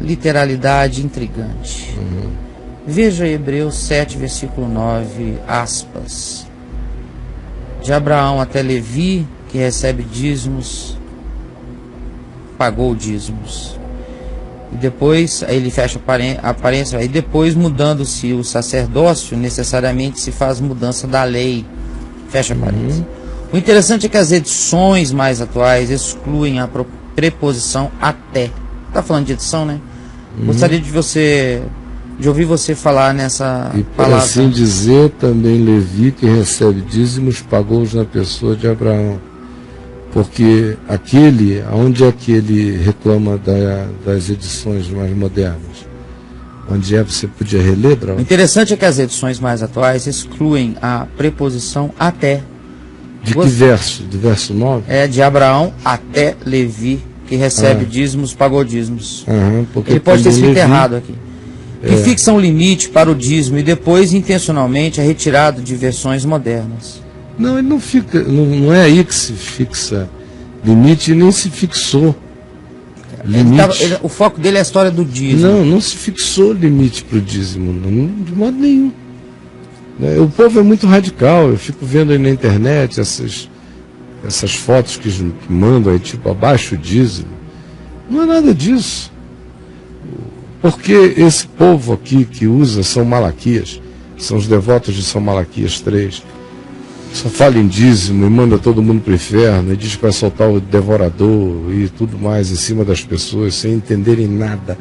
literalidade intrigante. Veja Hebreus 7, versículo 9, aspas. De Abraão até Levi, que recebe dízimos, pagou dízimos. E depois, aí ele fecha a aparência, e depois, mudando-se o sacerdócio, necessariamente se faz mudança da lei. Fecha a aparência. O interessante é que as edições mais atuais excluem a preposição até. Está falando de edição, né? Gostaria de ouvir você falar nessa palavra. E assim dizer, também Levi, que recebe dízimos, pagou-os na pessoa de Abraão. Porque onde é que ele reclama das edições mais modernas? Onde você podia reler, Braulio? O interessante é que as edições mais atuais excluem a preposição até. De que verso? Do verso 9? É de Abraão até Levi, que recebe dízimos, pagou dízimos. Ele pode ter escrito errado aqui. Que fixa um limite para o dízimo e depois, intencionalmente, é retirado de versões modernas. Não, ele não fica, não é aí que se fixa limite, nem se fixou limite. O foco dele é a história do dízimo. Não se fixou limite para o dízimo, de modo nenhum. O povo é muito radical, eu fico vendo aí na internet essas fotos que mandam aí, tipo, abaixo o dízimo. Não é nada disso. Porque esse povo aqui que usa São Malaquias, são os devotos de São Malaquias 3, só fala em dízimo e manda todo mundo para o inferno, e diz que vai soltar o devorador e tudo mais em cima das pessoas, sem entenderem nada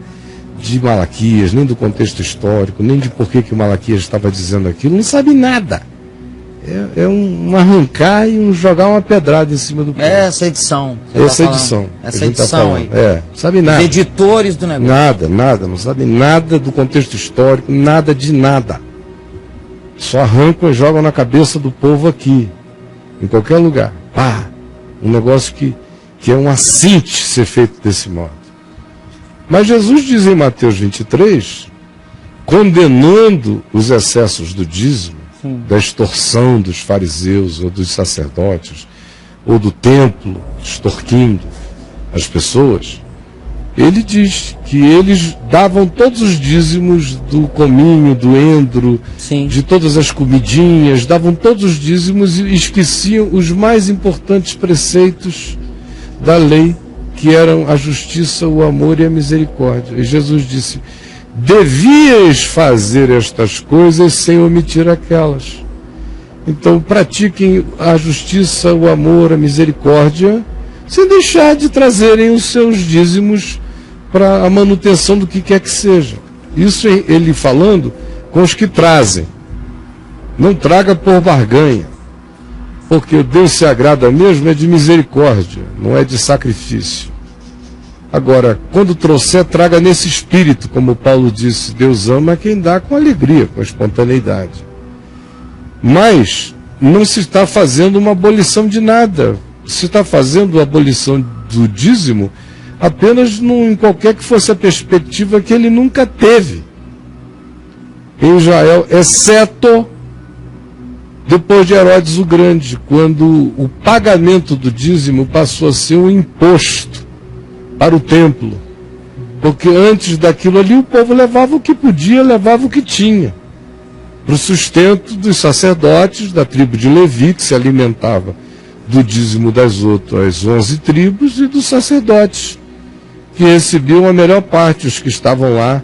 de Malaquias, nem do contexto histórico, nem de por que o Malaquias estava dizendo aquilo, não sabe nada. É um arrancar e jogar uma pedrada em cima do povo. Essa edição. Essa edição. Essa edição aí. Não sabe nada. Os editores do negócio. Nada, não sabe nada do contexto histórico, nada de nada. Só arrancam e jogam na cabeça do povo aqui, em qualquer lugar. Um negócio que é um assinte ser feito desse modo. Mas Jesus diz em Mateus 23, condenando os excessos do dízimo, da extorsão dos fariseus ou dos sacerdotes, ou do templo extorquindo as pessoas, ele diz que eles davam todos os dízimos do cominho, do endro, de todas as comidinhas, davam todos os dízimos e esqueciam os mais importantes preceitos da lei, que eram a justiça, o amor e a misericórdia. E Jesus disse, devias fazer estas coisas sem omitir aquelas. Então pratiquem a justiça, o amor, a misericórdia, sem deixar de trazerem os seus dízimos para a manutenção do que quer que seja. Isso ele falando com os que trazem. Não traga por barganha, porque Deus se agrada mesmo é de misericórdia, não é de sacrifício. Agora, quando trouxer, traga nesse espírito, como Paulo disse, Deus ama quem dá com alegria, com espontaneidade. Mas não se está fazendo uma abolição de nada. Se está fazendo a abolição do dízimo apenas em qualquer que fosse a perspectiva que ele nunca teve em Israel, exceto depois de Herodes o Grande, quando o pagamento do dízimo passou a ser um imposto para o templo, porque antes daquilo ali o povo levava o que podia, levava o que tinha, para o sustento dos sacerdotes da tribo de Levi, que se alimentava do dízimo das outras 11 tribos, e dos sacerdotes, que recebiam a melhor parte, os que estavam lá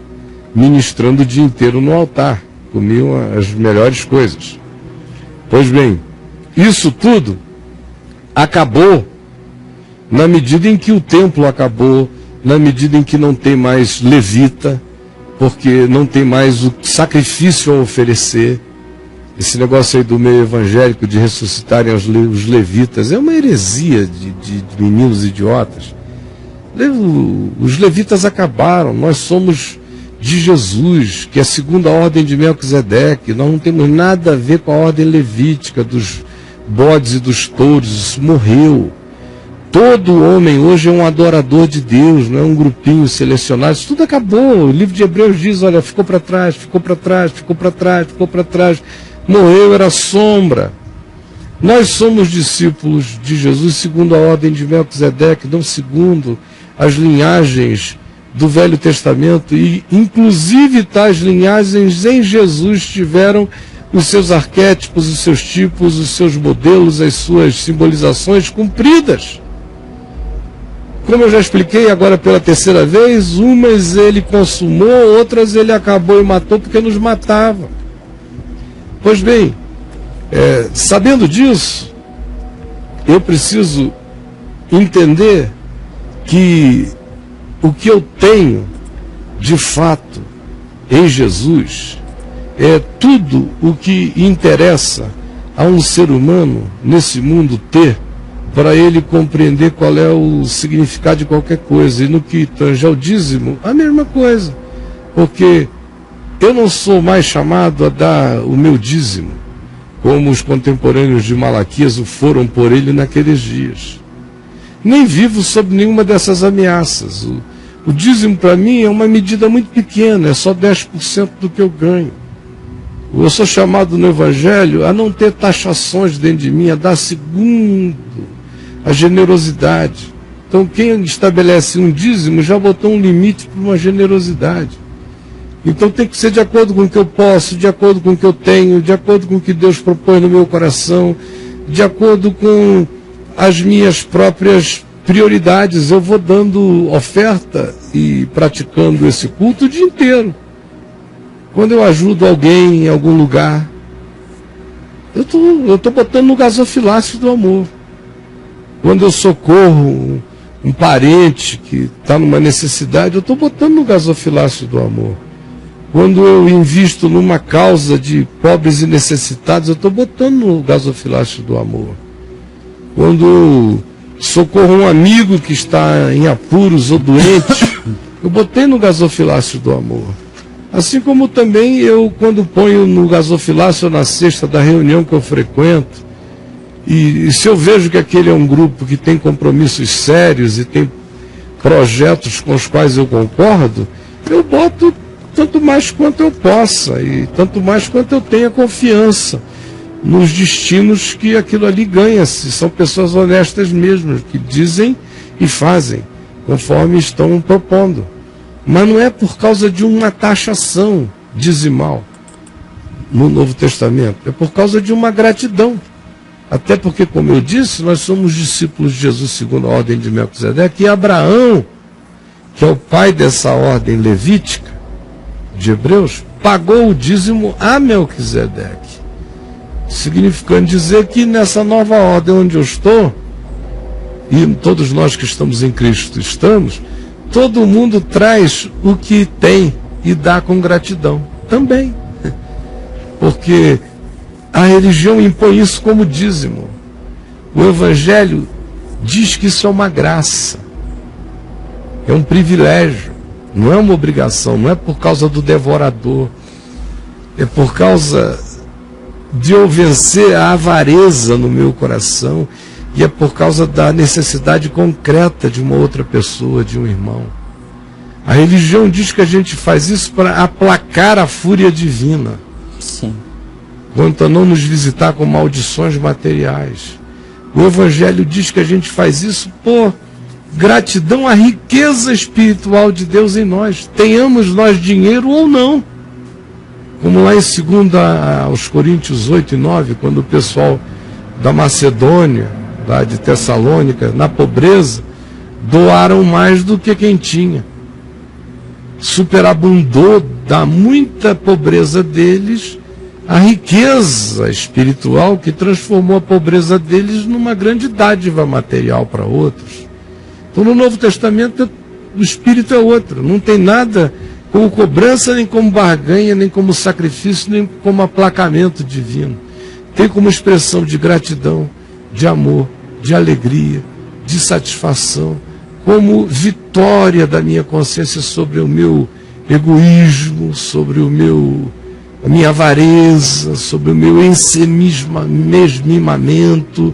ministrando o dia inteiro no altar, comiam as melhores coisas. Pois bem, isso tudo acabou na medida em que o templo acabou, na medida em que não tem mais levita, porque não tem mais o sacrifício a oferecer. Esse negócio aí do meio evangélico de ressuscitarem os levitas é uma heresia de meninos idiotas. Os levitas acabaram, nós somos de Jesus, que é a segunda ordem de Melquisedeque, nós não temos nada a ver com a ordem levítica dos bodes e dos touros, isso morreu. Todo homem hoje é um adorador de Deus, não é um grupinho selecionado, isso tudo acabou. O livro de Hebreus diz, olha, ficou para trás, ficou para trás, ficou para trás, ficou para trás, morreu, era sombra. Nós somos discípulos de Jesus segundo a ordem de Melquisedeque, não segundo as linhagens do Velho Testamento, e inclusive tais linhagens em Jesus tiveram os seus arquétipos, os seus tipos, os seus modelos, as suas simbolizações cumpridas. Como eu já expliquei agora pela terceira vez, umas ele consumou, outras ele acabou e matou porque nos matava. Pois bem, sabendo disso, eu preciso entender que o que eu tenho, de fato, em Jesus, é tudo o que interessa a um ser humano nesse mundo ter, para ele compreender qual é o significado de qualquer coisa. E no que tange ao dízimo, a mesma coisa. Porque eu não sou mais chamado a dar o meu dízimo, como os contemporâneos de Malaquias o foram por ele naqueles dias. Nem vivo sob nenhuma dessas ameaças. O dízimo para mim é uma medida muito pequena, é só 10% do que eu ganho. Eu sou chamado no Evangelho a não ter taxações dentro de mim, a dar segundo a generosidade. Então quem estabelece um dízimo já botou um limite para uma generosidade. Então tem que ser de acordo com o que eu posso, de acordo com o que eu tenho, de acordo com o que Deus propõe no meu coração, de acordo com as minhas próprias prioridades. Eu vou dando oferta e praticando esse culto o dia inteiro. Quando eu ajudo alguém em algum lugar, eu estou botando no gasofilácio do amor. Quando eu socorro um parente que está numa necessidade, eu estou botando no gasofilácio do amor. Quando eu invisto numa causa de pobres e necessitados, eu estou botando no gasofilácio do amor. Quando eu socorro um amigo que está em apuros ou doente, eu botei no gasofilácio do amor. Assim como também eu, quando ponho no gasofilácio na cesta da reunião que eu frequento, e se eu vejo que aquele é um grupo que tem compromissos sérios e tem projetos com os quais eu concordo, eu boto tanto mais quanto eu possa e tanto mais quanto eu tenha confiança nos destinos que aquilo ali ganha-se. São pessoas honestas mesmo, que dizem e fazem conforme estão propondo. Mas não é por causa de uma taxação dizimal no Novo Testamento, é por causa de uma gratidão. Até porque, como eu disse, nós somos discípulos de Jesus segundo a ordem de Melquisedeque, e Abraão, que é o pai dessa ordem levítica de Hebreus, pagou o dízimo a Melquisedeque, significando dizer que nessa nova ordem onde eu estou, e todos nós que estamos em Cristo estamos, todo mundo traz o que tem e dá com gratidão também. Porque a religião impõe isso como dízimo. O Evangelho diz que isso é uma graça, é um privilégio, não é uma obrigação, não é por causa do devorador, é por causa de eu vencer a avareza no meu coração, e é por causa da necessidade concreta de uma outra pessoa, de um irmão. A religião diz que a gente faz isso para aplacar a fúria divina. Sim. Quanto a não nos visitar com maldições materiais. O Evangelho diz que a gente faz isso por gratidão à riqueza espiritual de Deus em nós. Tenhamos nós dinheiro ou não. Como lá em 2 aos Coríntios 8 e 9, quando o pessoal da Macedônia, lá de Tessalônica, na pobreza, doaram mais do que quem tinha. Superabundou da muita pobreza deles a riqueza espiritual que transformou a pobreza deles numa grande dádiva material para outros. Então no Novo Testamento o espírito é outro, não tem nada como cobrança, nem como barganha, nem como sacrifício, nem como aplacamento divino. Tem como expressão de gratidão, de amor, de alegria, de satisfação, como vitória da minha consciência sobre o meu egoísmo, sobre a minha avareza, sobre o meu ensimesmamento.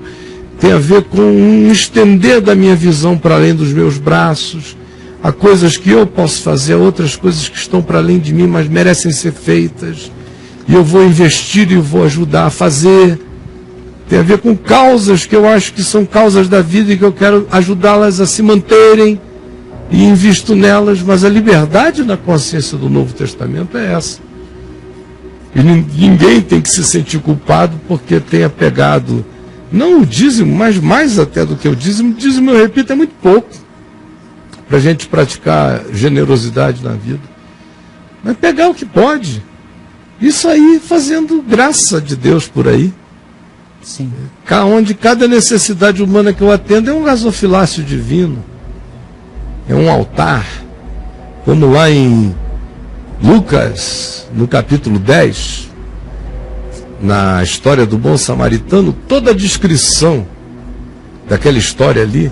Tem a ver com um estender da minha visão para além dos meus braços. Há coisas que eu posso fazer, há outras coisas que estão para além de mim, mas merecem ser feitas. E eu vou investir e vou ajudar a fazer. Tem a ver com causas que eu acho que são causas da vida e que eu quero ajudá-las a se manterem. e invisto nelas, mas a liberdade na consciência do Novo Testamento é essa. E ninguém tem que se sentir culpado porque tenha pegado, não o dízimo, mas mais até do que o dízimo. O dízimo, eu repito, é muito pouco para a gente praticar generosidade na vida. Mas pegar o que pode. Isso aí fazendo graça de Deus por aí. Sim. Onde cada necessidade humana que eu atendo é um gasofilácio divino. É um altar. Como lá em Lucas, no capítulo 10, na história do bom samaritano, toda a descrição daquela história ali.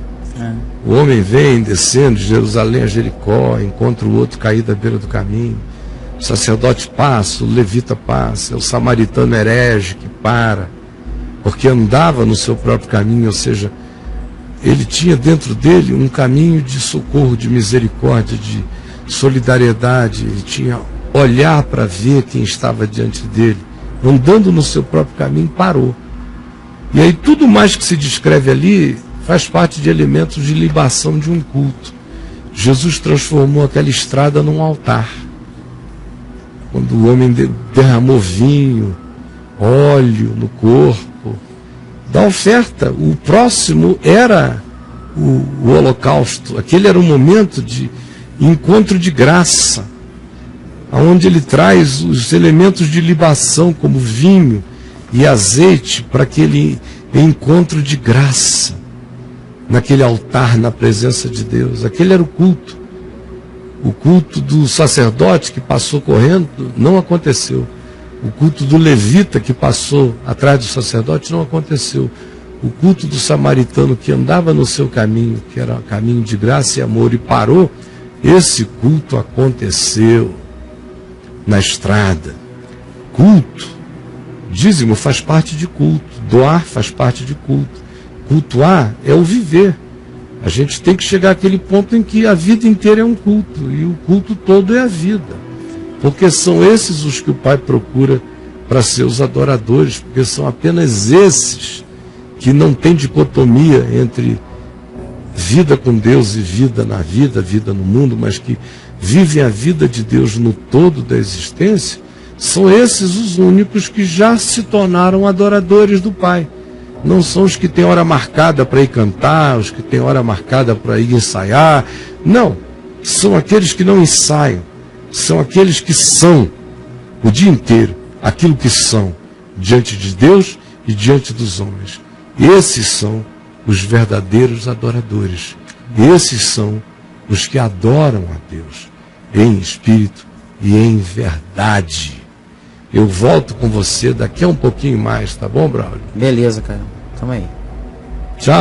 O homem vem descendo de Jerusalém a Jericó, encontra o outro caído à beira do caminho. O sacerdote passa, o levita passa, é o samaritano herege que para, porque andava no seu próprio caminho, ou seja, ele tinha dentro dele um caminho de socorro, de misericórdia, de solidariedade. Ele tinha olhar para ver quem estava diante dele, andando no seu próprio caminho, parou. E aí tudo mais que se descreve ali faz parte de elementos de libação de um culto. Jesus transformou aquela estrada num altar. Quando o homem derramou vinho, óleo no corpo, da oferta, o próximo era o holocausto. Aquele era um momento de encontro de graça, onde ele traz os elementos de libação, como vinho e azeite, para aquele encontro de graça, naquele altar, na presença de Deus. Aquele era o culto. O culto do sacerdote que passou correndo não aconteceu. O culto do levita que passou atrás do sacerdote não aconteceu. O culto do samaritano que andava no seu caminho, que era um caminho de graça e amor, e parou, esse culto aconteceu na estrada. Culto, dízimo faz parte de culto, doar faz parte de culto. Cultuar é o viver. A gente tem que chegar àquele ponto em que a vida inteira é um culto, e o culto todo é a vida. Porque são esses os que o Pai procura para ser os adoradores, porque são apenas esses que não têm dicotomia entre vida com Deus e vida na vida, vida no mundo, mas que vivem a vida de Deus no todo da existência. São esses os únicos que já se tornaram adoradores do Pai. Não são os que têm hora marcada para ir cantar, os que têm hora marcada para ir ensaiar. Não, são aqueles que não ensaiam. São aqueles que são o dia inteiro aquilo que são diante de Deus e diante dos homens. Esses são os verdadeiros adoradores. Esses são os que adoram a Deus em espírito e em verdade. Eu volto com você daqui a um pouquinho mais, tá bom, Braulio? Beleza, cara. Tamo aí. Tchau.